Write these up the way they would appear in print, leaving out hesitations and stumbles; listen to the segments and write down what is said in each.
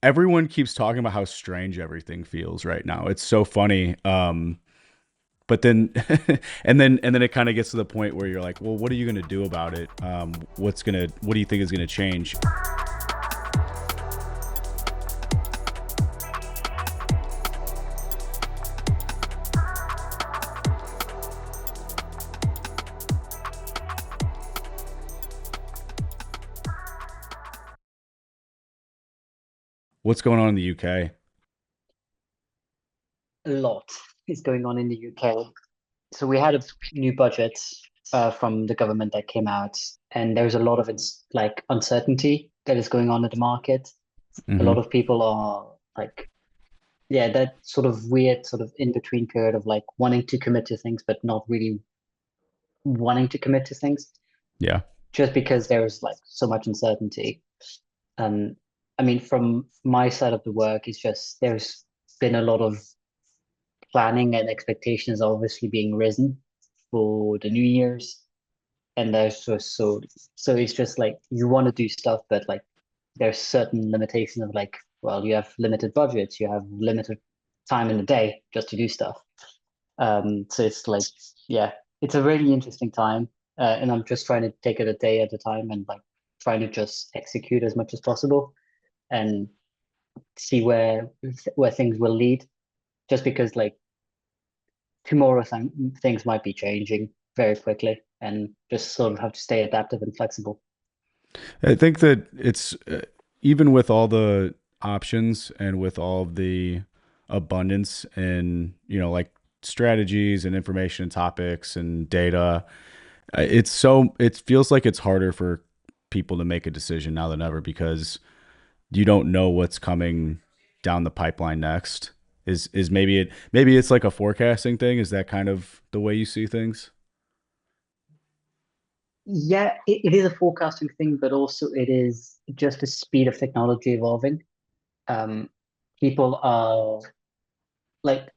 everyone keeps talking about how strange everything feels right now. It's so funny. But then and then it kind of gets to the point where you're like, well, what are you going to do about it? What do you think is going to change? What's going on in the UK? A lot is going on in the UK. So we had a new budget from the government that came out, and there's a lot of like uncertainty that is going on in the market. A lot Hmm. of people are like, yeah, that sort of weird sort of in between period of like wanting to commit to things, but not really wanting to commit to things, Yeah. just because there's like so much uncertainty. Um, I mean, from my side of the work, it's just there's been a lot of planning and expectations are obviously being risen for the New Year's. And there's just so it's just like you want to do stuff, but like there's certain limitations of like, well, you have limited budgets, you have limited time in the day just to do stuff. So it's like, yeah, it's a really interesting time. And I'm just trying to take it a day at a time and like trying to just execute as much as possible and see where things will lead. Just because like tomorrow things might be changing very quickly and just sort of have to stay adaptive and flexible. I think that it's even with all the options and with all of the abundance and, like strategies and information and topics and data, it feels like it's harder for people to make a decision now than ever because you don't know what's coming down the pipeline next. Is maybe it's like a forecasting thing? Is that kind of the way you see things? Yeah, it is a forecasting thing, but also it is just the speed of technology evolving. Um, People are like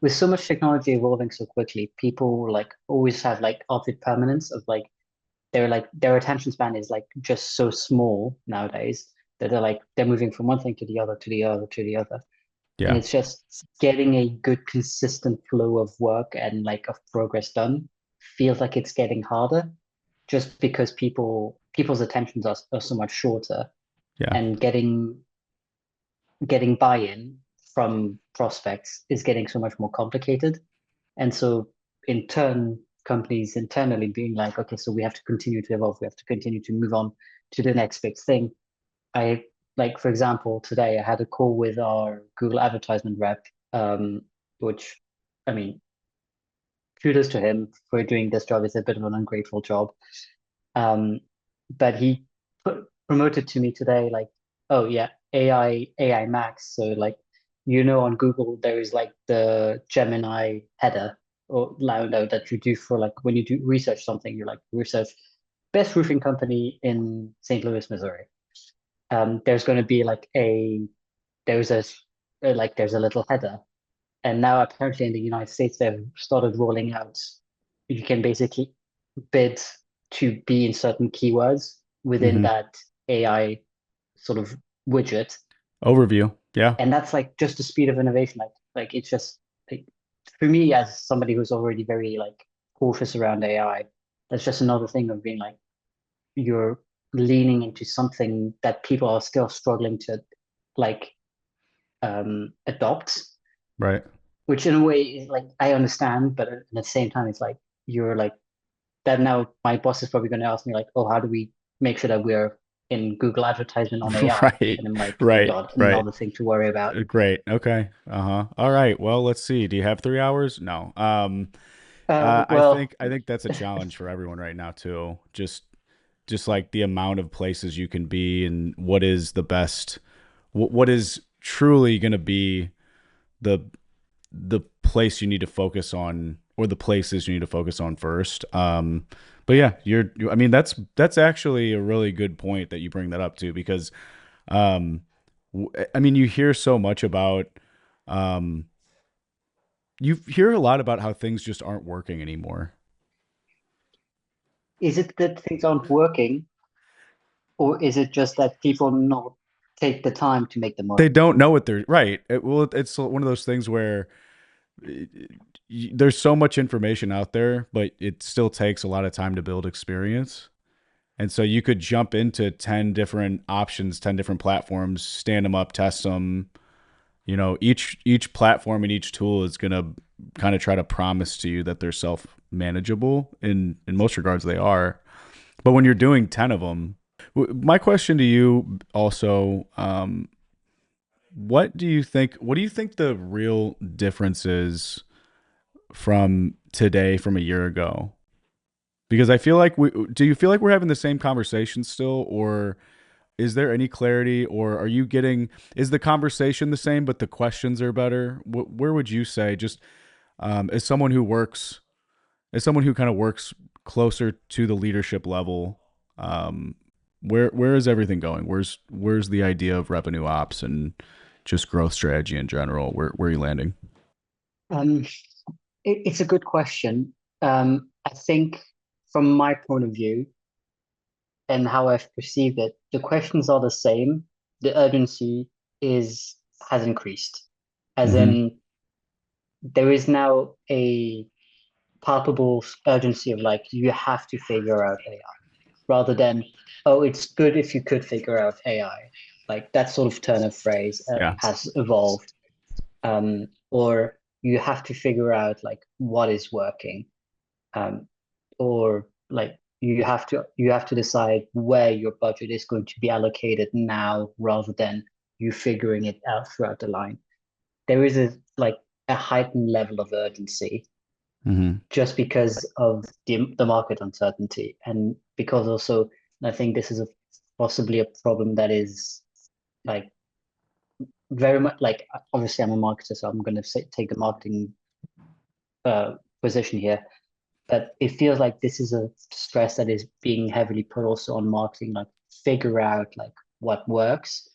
with so much technology evolving so quickly, people like always have like object permanence of like their attention span is like just so small nowadays that they're moving from one thing to the other to the other to the other. And Yeah. it's just getting a good consistent flow of work and like of progress done feels like it's getting harder just because people's attentions are so much shorter Yeah. and getting buy-in from prospects is getting so much more complicated. And so in turn, companies internally being like, okay, so we have to continue to evolve, we have to continue to move on to the next big thing. I like, for example, today I had a call with our Google advertisement rep, which I mean, kudos to him for doing this job. It's a bit of an ungrateful job. Um, but he promoted to me today, like, oh yeah, AI Max. So like, on Google there is like the Gemini header or Laudo that you do for like when you do research something, you like research best roofing company in St. Louis, Missouri. There's going to be like there's a there's a little header, and now apparently in the United States they've started rolling out. You can basically bid to be in certain keywords within Hmm. that AI sort of widget, Overview. Yeah. and that's like just the speed of innovation. Like it's just like, for me as somebody who's already very like cautious around AI, that's just another thing of being like you're leaning into something that people are still struggling to like adopt, Right. which in a way is like I understand, but at the same time it's like you're like that now my boss is probably going to ask me like, oh, how do we make sure that we're in Google advertisement on AI? Right. And I'm like, oh Right. God, Right. another thing to worry about. Great. Okay. Uh-huh. All right. Well, let's see. Do you have 3 hours? No. Well, I think that's a challenge for everyone right now too. Just like the amount of places you can be and what is the best, what is truly going to be the the place you need to focus on or the places you need to focus on first. But yeah, I mean, that's actually a really good point that you bring that up too, because, um, I mean, you hear so much about, um, you hear a lot about how things just aren't working anymore. is it that things aren't working, or is it just that people not? take the time to make them They work. don't know what they're right. It's one of those things where there's so much information out there, but it still takes a lot of time to build experience. And so you could jump into 10 different options, 10 different platforms, stand them up, test them. You know, each platform and each tool is going to kind of try to promise to you that they're self manageable. In most regards they are. But when you're doing 10 of them, my question to you also, what do you think the real difference is from today from a year ago? Because I feel like do you feel like we're having the same conversation still, or is there any clarity, or is the conversation the same but the questions are better? Where would you say, just as someone who works, as someone who kind of works closer to the leadership level, um, where is everything going? Where's the idea of revenue ops and just growth strategy in general? Where are you landing? Um, it's a good question. I think from my point of view and how I've perceived it, the questions are the same. The urgency is has increased, as Mm-hmm. in there is now a palpable urgency of like you have to figure out AI rather than oh it's good if you could figure out AI. Like that sort of turn of phrase Yeah. has evolved, or you have to figure out like what is working, um, or like you have to decide where your budget is going to be allocated now rather than you figuring it out throughout the line. There is a heightened level of urgency Mm-hmm. just because of the market uncertainty and because also I think this is possibly a problem that is like very much like obviously I'm a marketer, so I'm going to take the marketing position here. But it feels like this is a stress that is being heavily put also on marketing, like figure out like what works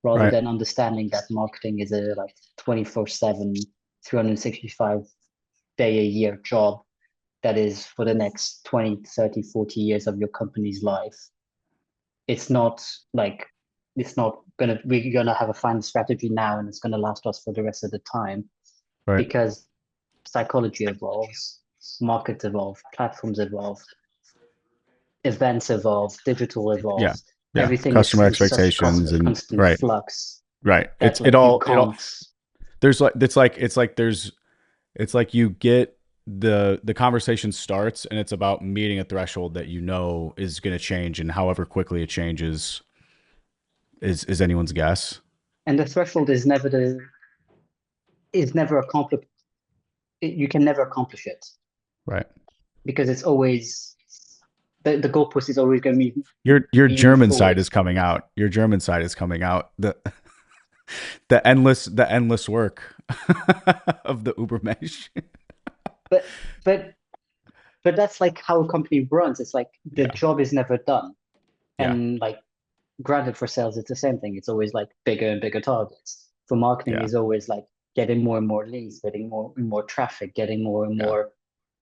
rather Right. than understanding that marketing is a like 24/7, 365 day a year job that is for the next 20, 30, 40 years of your company's life. It's not like we're gonna have a final strategy now and it's gonna last us for the rest of the time Right. because psychology evolves, markets evolve, platforms evolve, events evolve, digital Yeah. evolves. Yeah. Everything Customer is such expectations and constant right. flux Right. that It like you all it all can't. there's like it's like you get the conversation starts and it's about meeting a threshold that you know is going to change, and however quickly it changes is anyone's guess. And the threshold is never accomplished. You can never accomplish it Right. because it's always the goalpost is always going to be Your being moved German side forward. is coming out. Your German side is coming out. The endless work of the Ubermensch. But but but that's like how a company runs. It's like the Yeah. job is never done. Yeah. And like granted for sales, it's the same thing. It's always like bigger and bigger targets. For marketing Yeah. is always like getting more and more leads, getting more and more traffic, getting more and Yeah. more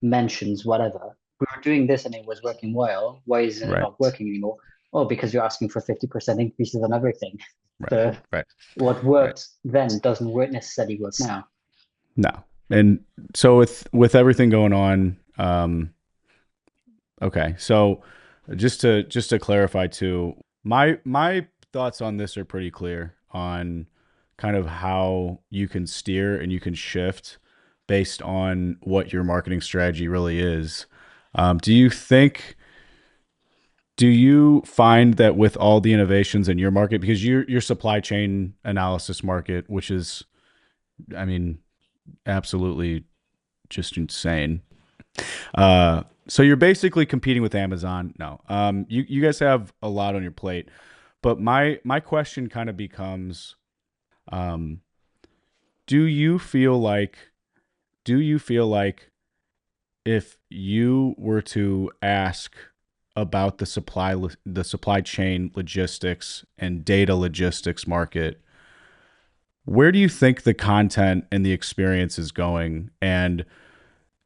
mentions, whatever. We were doing this and it was working well. Why isn't it Right. not working anymore? Oh, because you're asking for 50% increases on everything. Right. The Right. what Right. worked then doesn't necessarily work now. No. And so with everything going on, okay. So just to clarify too, my thoughts on this are pretty clear on kind of how you can steer and you can shift based on what your marketing strategy really is. Do you think do you find that with all the innovations in your market, because your supply chain analysis market, which is, I mean, absolutely just insane. So you're basically competing with Amazon. No, you guys have a lot on your plate, but my question kind of becomes, um, do you feel like do you feel like if you were to ask about the supply chain logistics and data logistics market, where do you think the content and the experience is going? And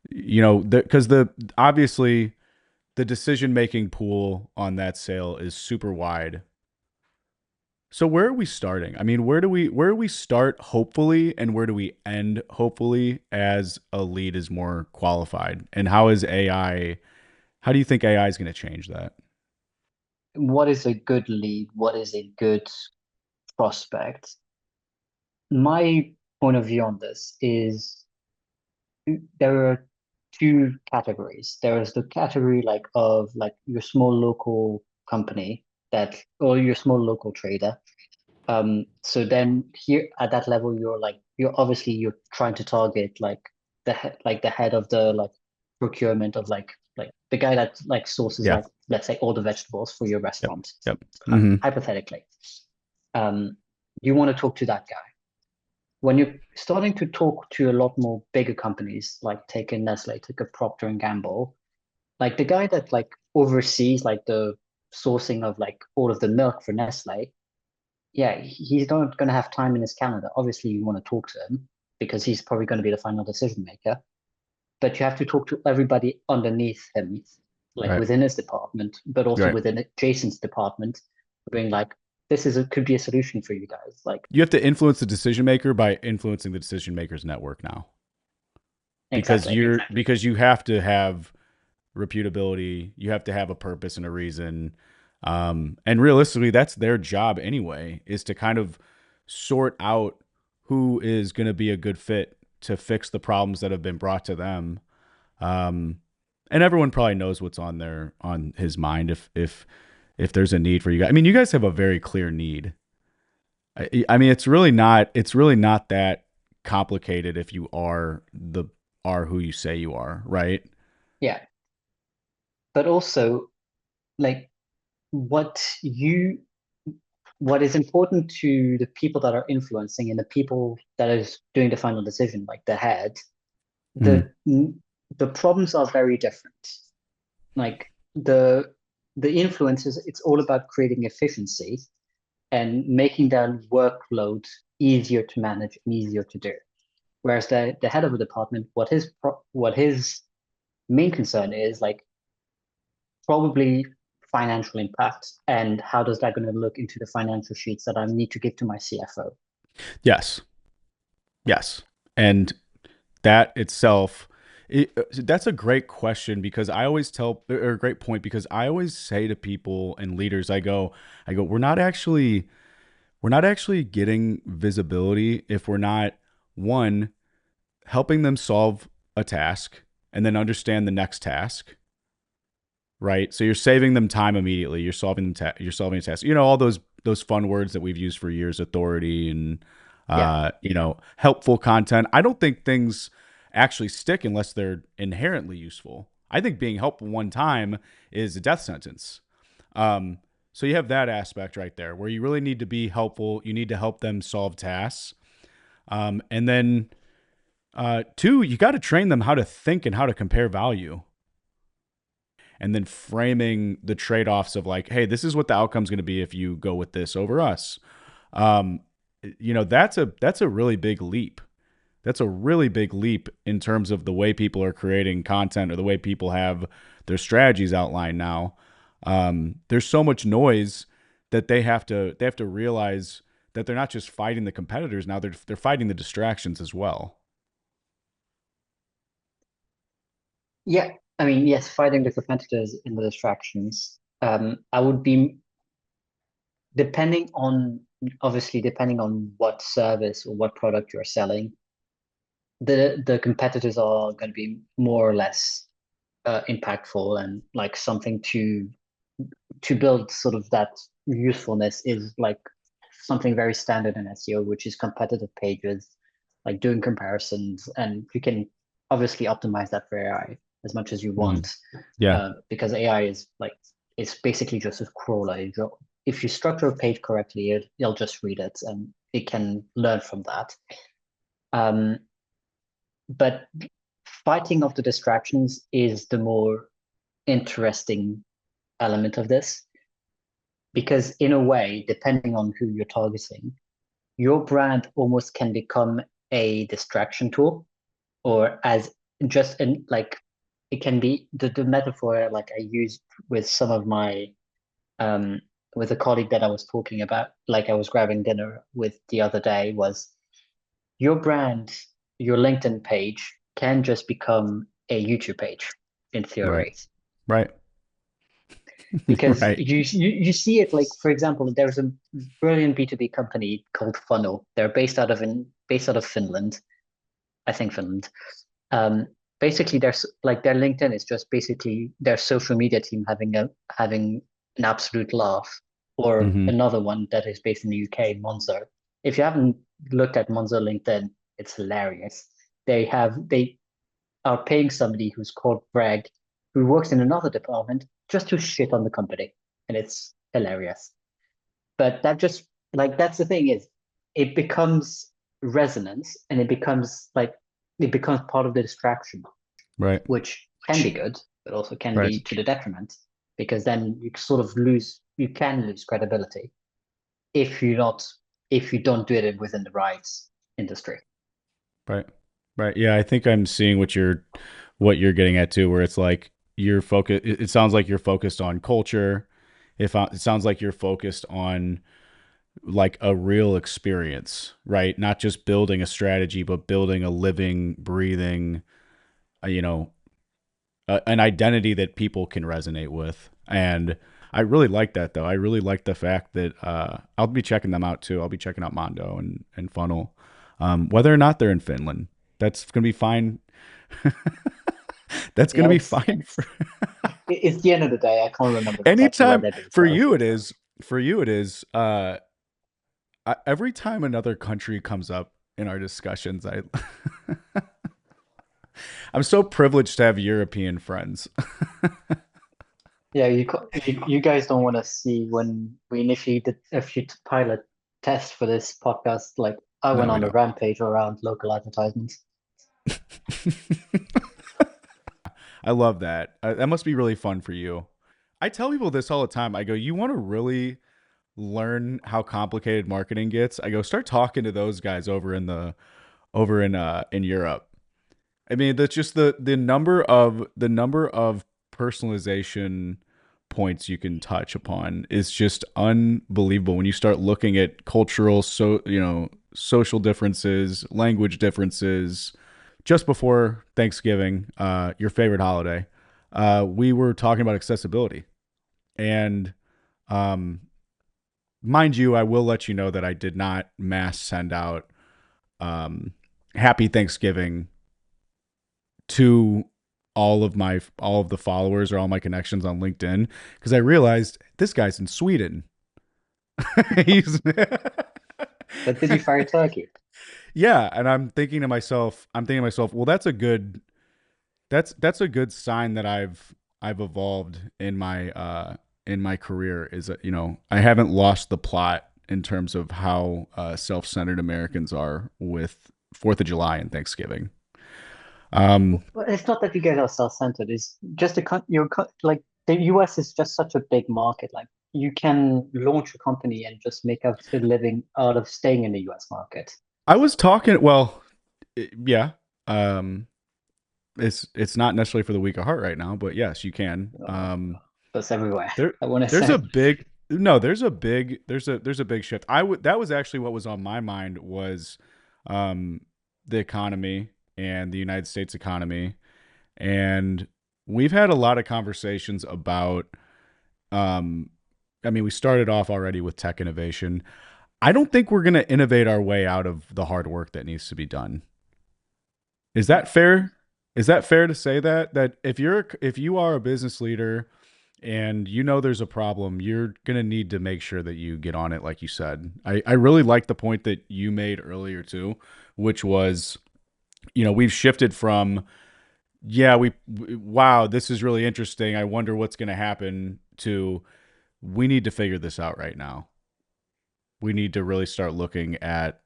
because the obviously the decision making pool on that sale is super wide. So where are we starting? I mean, where do we start hopefully and where do we end hopefully as a lead is more qualified? And how do you think AI is going to change that? What is a good lead? What is a good prospect? My point of view on this is there are two categories. There is the category like of like your small local company that or your small local trader. So then here at that level, you're obviously you're trying to target like the head of the like procurement of like the guy that like sources Yeah. like let's say all the vegetables for your Yep. restaurant, Yep. Hmm. hypothetically. Um, you want to talk to that guy. When you're starting to talk to a lot more bigger companies, like take a Nestle, take a Procter and Gamble, like the guy that like oversees like the sourcing of like all of the milk for Nestle, yeah, he's not going to have time in his calendar. Obviously, you want to talk to him because he's probably going to be the final decision maker. But you have to talk to everybody underneath him, like Right. within his department, but also Right. within Jason's department, being like, this is a could be a solution for you guys. Like, You have to influence the decision maker by influencing the decision maker's network now. Because exactly. you have to have reputability, you have to have a purpose and a reason. And realistically, that's their job anyway, is to kind of sort out who is going to be a good fit to fix the problems that have been brought to them. Um, and everyone probably knows what's on his mind if there's a need for you guys. I mean, you guys have a very clear need. I mean, it's really not that complicated if you are who you say you are, right? Yeah. But also, like, what you what is important to the people that are influencing and the people that is doing the final decision, like the head, Mm, the the problems are very different. Like the influences, it's all about creating efficiency and making that workload easier to manage and easier to do. Whereas the head of a department, what his main concern is like probably financial impact and how does that going to look into the financial sheets that I need to give to my CFO. yes, yes, and that itself, that's a great question because I always tell, or a great point because I always say to people and leaders, I go, we're not actually getting visibility if we're not one helping them solve a task and then understand the next task, right? So you're saving them time immediately. You're solving a task. You know all those fun words that we've used for years: authority and Yeah. helpful content. I don't think things actually stick unless they're inherently useful. I think being helpful one time is a death sentence. Um, so you have that aspect right there where you really need to be helpful. You need to help them solve tasks. And then two, you got to train them how to think and how to compare value and then framing the trade-offs of like, hey, this is what the outcome's going to be if you go with this over us. Um, that's a really big leap. That's a really big leap in terms of the way people are creating content or the way people have their strategies outlined now. There's so much noise that they have to realize that they're not just fighting the competitors now; they're fighting the distractions as well. Yeah. I mean, yes, fighting the competitors in the distractions. I would be depending on obviously depending on what service or what product you're selling, the competitors are going to be more or less impactful and like something to build sort of that usefulness is like something very standard in SEO, which is competitive pages, like doing comparisons, and you can obviously optimize that for AI as much as you Mm. want, Yeah. because AI is like it's basically just a crawler. If you structure a page correctly, it'll just read it and it can learn from that. Um, but fighting off the distractions is the more interesting element of this because in a way, depending on who you're targeting, your brand almost can become a distraction tool or as just an like it can be the metaphor like I used with some of my um with a colleague that I was talking about, like I was grabbing dinner with the other day, was your brand, your LinkedIn page can just become a YouTube page in Right. theory. Right. Because Right. you see it, like for example, there's a brilliant B2B company called Funnel. They're based out of Finland, I think Finland. Um, Basically, there's like their LinkedIn is just basically their social media team having an absolute laugh. Or Mm-hmm. another one that is based in the UK, Monzo. If you haven't looked at Monzo LinkedIn, it's hilarious. They are paying somebody who's called Greg, who works in another department, just to shit on the company, and it's hilarious. But that just like that's the thing is, it becomes resonance, and it becomes part of the distraction, Right. which can be good, but also can Right. be to the detriment, because then you can lose credibility if if you don't do it within the right industry. Right. Right. Yeah, I think I'm seeing what you're getting at too, where it's like you're focused. It sounds like you're focused on culture. If it sounds like you're focused on like a real experience, right? Not just building a strategy, but building a living, breathing, you know, an identity that people can resonate with. And I really like that though. I really like the fact that I'll be checking them out too. I'll be checking out Mondo and Funnel, whether or not they're in Finland. That's gonna be fine. That's Yeah, gonna be fine for it's the end of the day. I can't remember exactly where anytime. they're based For out of. you, it is. For you, it is. Every time another country comes up in our discussions, I'm so privileged to have European friends. Yeah, you guys don't want to see when we initially did a few pilot tests for this podcast. Like I No, went we on a don't. rampage around local advertisements. I love that. That must be really fun for you. I tell people this all the time. I go, you want to really learn how complicated marketing gets? I go, start talking to those guys over in Europe. I mean, that's just the number of personalization points you can touch upon is just unbelievable when you start looking at cultural social differences, language differences. Just before Thanksgiving, your favorite holiday, we were talking about accessibility. And um, mind you, I will let you know that I did not mass send out um, Happy Thanksgiving to all of the followers or all my connections on LinkedIn because I realized this guy's in Sweden. He's But did you fire turkey? yeah, and I'm thinking to myself, well, that's a good sign that I've evolved in my career is that I haven't lost the plot in terms of how self-centered Americans are with Fourth of July and Thanksgiving. Um, Well, it's not that you guys are self-centered. It's just like the US is just such a big market. Like you can launch a company and just make a living out of staying in the US market. I was talking. Well, yeah. Um, it's not necessarily for the weak of heart right now, but yes, you can. Oh, that's everywhere. There I want to there's a say. big no, there's a big shift. That was actually what was on my mind was um the economy and the United States economy. And we've had a lot of conversations about um I mean, we started off already with tech innovation. I don't think we're going to innovate our way out of the hard work that needs to be done. Is that fair? Is that fair to say that if you are a business leader and you know there's a problem, you're gonna need to make sure that you get on it, like you said. I really like the point that you made earlier too, which was, we've shifted from yeah, wow, this is really interesting. I wonder what's gonna happen to we need to figure this out right now. We need to really start looking at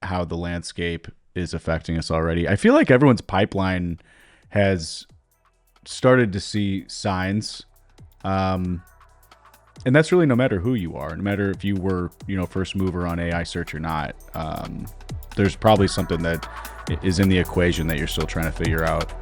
how the landscape is affecting us already. I feel like everyone's pipeline has started to see signs. Um, and that's really no matter who you are, no matter if you were, first mover on AI search or not. There's probably something that is in the equation that you're still trying to figure out.